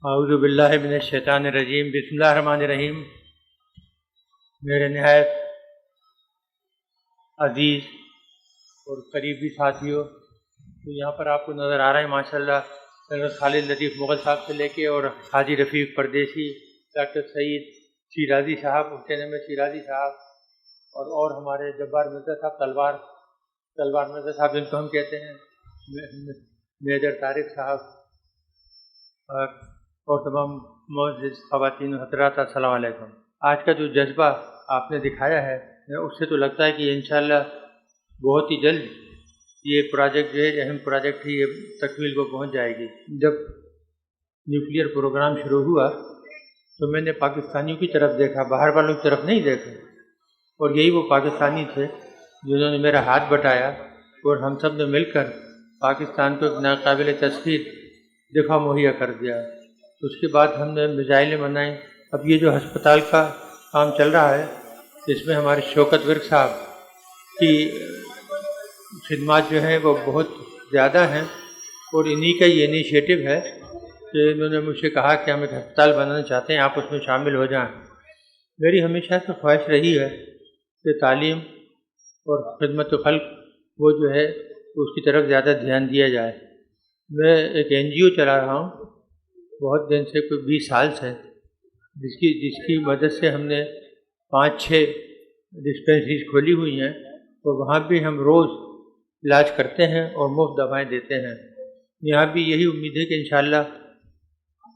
اعوذ باللہ من الشیطان الرجیم، بسم اللہ الرحمن الرحیم۔ میرے نہایت عزیز اور قریبی ساتھیوں، تو یہاں پر آپ کو نظر آ رہا ہے ماشاءاللہ سید خالد لطیف مغل صاحب سے لے کے اور حاجی رفیق پردیسی، ڈاکٹر سعید شیرازی صاحب، حسین احمد شیرازی صاحب اور ہمارے جبار مرزا صاحب، تلوار مرزا صاحب جن کو ہم کہتے ہیں، میجر طارق صاحب اور تمام معزز خواتین و حضرات، السلام علیکم۔ آج کا جو جذبہ آپ نے دکھایا ہے، اس سے تو لگتا ہے کہ انشاءاللہ بہت ہی جلد یہ پروجیکٹ جو ہے، اہم پروجیکٹ ہی یہ تکمیل کو پہنچ جائے گی۔ جب نیوکلیئر پروگرام شروع ہوا تو میں نے پاکستانیوں کی طرف دیکھا، باہر والوں کی طرف نہیں دیکھا، اور یہی وہ پاکستانی تھے جنہوں نے میرا ہاتھ بٹایا اور ہم سب نے مل کر پاکستان کو ایک ناقابل تسخیر دفاع مہیا کر دیا۔ اس کے بعد ہم نے میزائلیں بنائیں۔ اب یہ جو ہسپتال کا کام چل رہا ہے، اس میں ہمارے شوکت ورک صاحب کی خدمات جو ہیں وہ بہت زیادہ ہیں، اور انہی کا یہ انیشیٹو ہے کہ انہوں نے مجھ سے کہا کہ ہم ایک ہسپتال بنانا چاہتے ہیں، آپ اس میں شامل ہو جائیں۔ میری ہمیشہ سے خواہش رہی ہے کہ تعلیم اور خدمت خلق وہ جو ہے اس کی طرف زیادہ دھیان دیا جائے۔ میں ایک NGO چلا رہا ہوں بہت دن سے، کوئی 20 سال سے، جس کی مدد سے ہم نے 5-6 ڈسپینسریز کھولی ہوئی ہیں، اور وہاں بھی ہم روز علاج کرتے ہیں اور مفت دوائیں دیتے ہیں۔ یہاں بھی یہی امید ہے کہ انشاءاللہ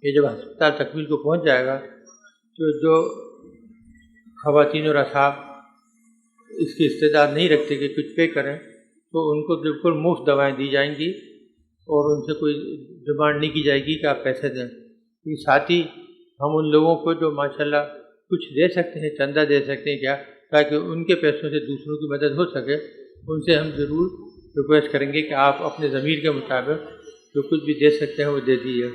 یہ جب ہسپتال تکمیل کو پہنچ جائے گا تو جو خواتین اور اصحاب اس کی استعداد نہیں رکھتے کہ کچھ پے کریں، تو ان کو بالکل مفت دوائیں دی جائیں گی، اور ان سے کوئی ڈیمانڈ نہیں کی جائے گی کہ آپ پیسے دیں۔ ساتھ ہی ہم ان لوگوں کو جو ماشاءاللہ کچھ دے سکتے ہیں، چندہ دے سکتے ہیں کیا، تاکہ ان کے پیسوں سے دوسروں کی مدد ہو سکے، ان سے ہم ضرور ریکویسٹ کریں گے کہ آپ اپنے ضمیر کے مطابق جو کچھ بھی دے سکتے ہیں وہ دے دیجیے۔